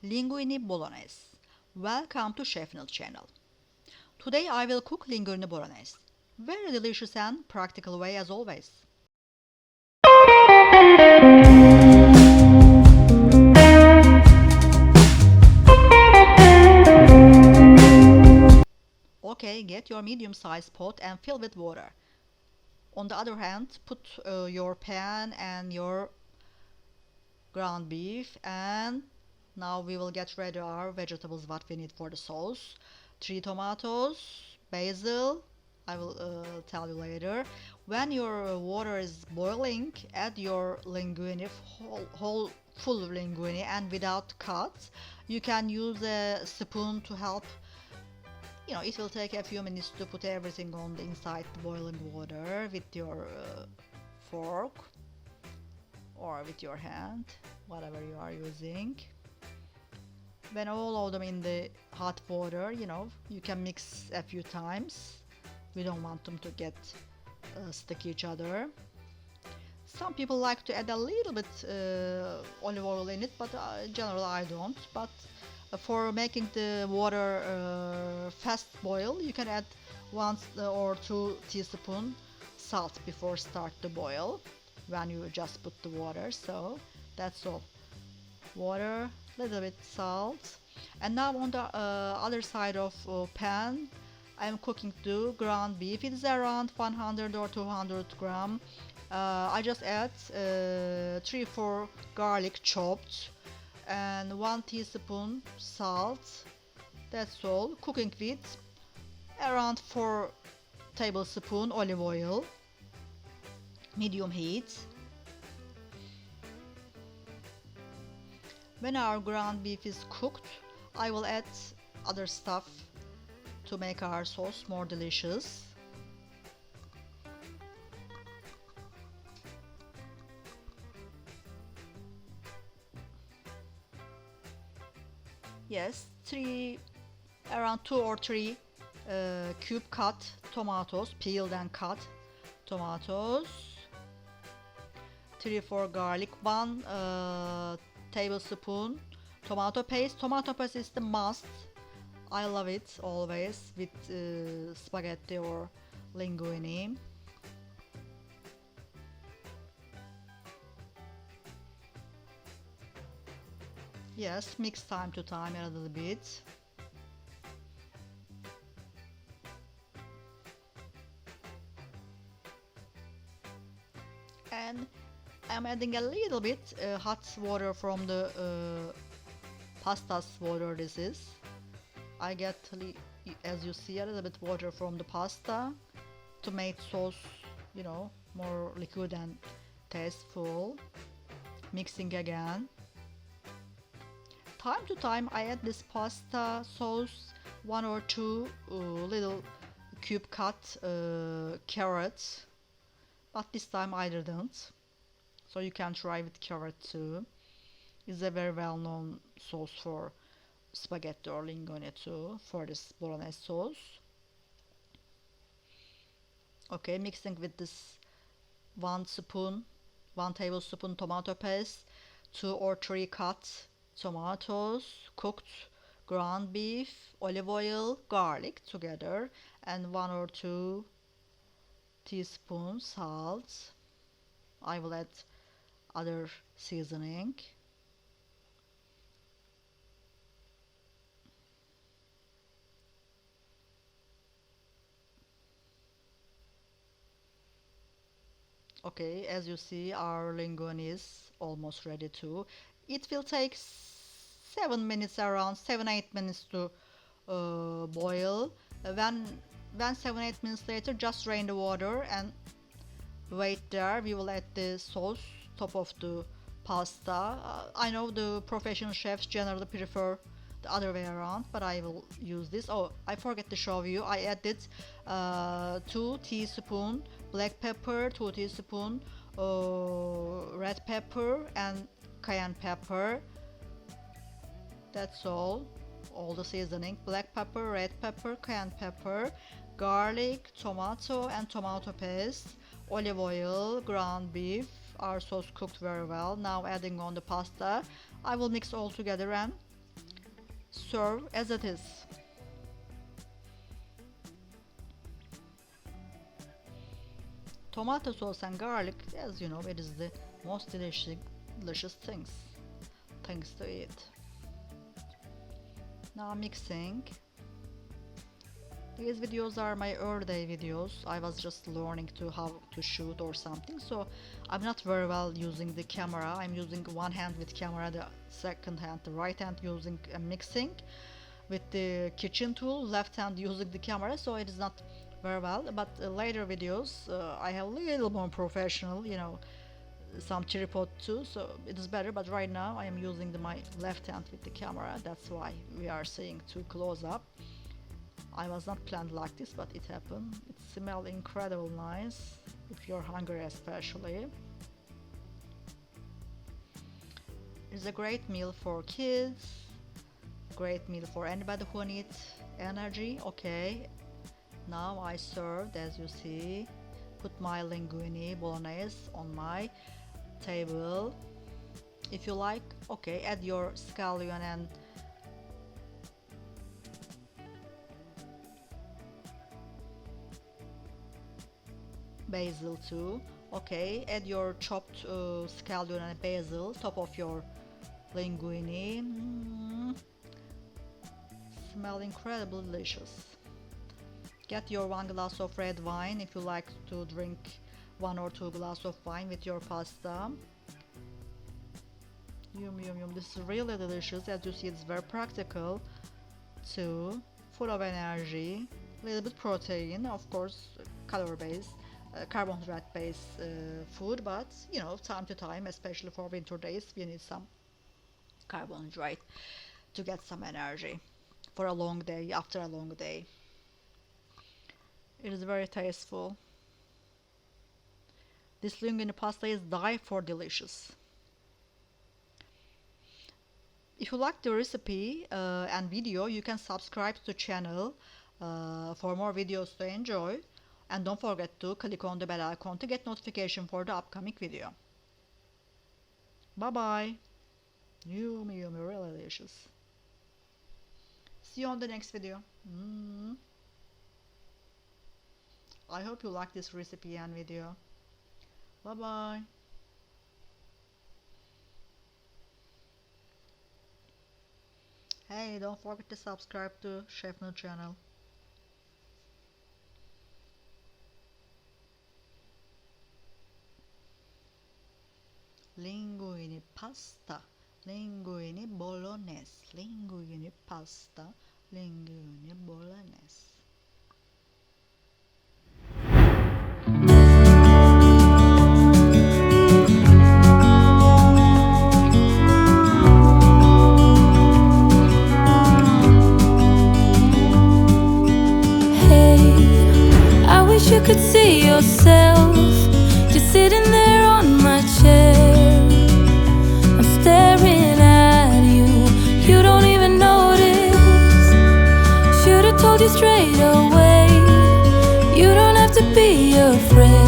Linguine Bolognese. Welcome to Chef Nil channel. Today I will cook linguine bolognese. Very delicious and practical way as always. Okay, get your medium-sized pot and fill with water. On the other hand, put your pan and your ground beef, and now we will get ready our vegetables what we need for the sauce. 3 tomatoes, basil, I will tell you later. When your water is boiling, add your linguine, whole full linguine and without cuts. You can use a spoon to help. It will take a few minutes to put everything on the inside the boiling water with your fork or with your hand, whatever you are using. When all of them in the hot water, you can mix a few times. We don't want them to get stick each other. Some people like to add a little bit olive oil in it, but generally I don't. But for making the water fast boil, you can add 1 or 2 teaspoons salt before start the boil when you just put the water. So that's all. Water, little bit salt, and now on the other side of pan I am cooking the ground beef. It is around 100 or 200 gram. I just add 3-4 garlic chopped and 1 teaspoon salt. That's all. Cooking with around 4 tablespoons olive oil, medium heat. When our ground beef is cooked, I will add other stuff to make our sauce more delicious. Yes, around 2 or 3 cube cut tomatoes, peeled and cut tomatoes, 3-4 garlic, 1 tablespoon tomato paste. Tomato paste is the must. I love it always with spaghetti or linguine. Yes, mix time to time a little bit. And I'm adding a little bit hot water from the pasta's water. This is. I get, as you see, a little bit water from the pasta to make sauce, more liquid and tasteful. Mixing again. Time to time I add this pasta sauce 1 or 2 little cube cut carrots, but this time I didn't. So you can try with carrot too. It's a very well-known sauce for spaghetti or linguine too, for this bolognese sauce. Okay, mixing with this 1 tablespoon tomato paste, 2 or 3 cut tomatoes, cooked ground beef, olive oil, garlic together, and 1 or 2 teaspoons salt. I will add other seasoning. Okay, as you see, our linguine is almost ready too. It will take 7 minutes, around 7-8 minutes to boil. When 7-8 minutes later, just drain the water and wait there. We will add the sauce top of the pasta. I know the professional chefs generally prefer the other way around, but I will use this. Oh, I forget to show you. I added 2 teaspoon black pepper, 2 teaspoon red pepper, and cayenne pepper. That's all the seasoning: black pepper, red pepper, cayenne pepper, garlic, tomato and tomato paste, olive oil, ground beef. Our sauce cooked very well. Now adding on the pasta. I will mix all together and Serve as it is. Tomato sauce and garlic, as you know, it is the most delicious things to eat. Now mixing. These videos are my early day videos. I was just learning to how to shoot or something, so I'm not very well using the camera. I'm using one hand with camera, the second hand, the right hand using mixing with the kitchen tool, left hand using the camera, so it is not very well. But later videos I have a little more professional, you know, some tripod too, so it is better. But right now I am using my left hand with the camera. That's why we are seeing too close up. I was not planned like this, but it happened. It smells incredible nice if you're hungry, especially. It's a great meal for kids, great meal for anybody who needs energy. Okay, now I served, as you see, put my linguine bolognese on my table. If you like, okay, add your scallion and basil too. Okay, add your chopped scallion and basil top of your linguine. Smell incredibly delicious. Get your 1 glass of red wine if you like to drink 1 or 2 glasses of wine with your pasta. Yum yum yum. This is really delicious. As you see, it's very practical too, full of energy, little bit protein, of course, calorie based, carbohydrate based food, but you know, time to time, especially for winter days, we need some carbohydrate to get some energy for a long day, after a long day. It is very tasteful. This linguine pasta is die for delicious. If you like the recipe and video, you can subscribe to the channel for more videos to enjoy. And don't forget to click on the bell icon to get notification for the upcoming video. Bye bye. Yummy, yummy, really delicious. See you on the next video. I hope you like this recipe and video. Bye bye. Hey, don't forget to subscribe to Chef New channel. Linguine pasta, linguine bolognese, linguine pasta, linguine bolognese. You could see yourself just sitting there on my chair. I'm staring at you, you don't even notice. Should've told you straight away, you don't have to be afraid.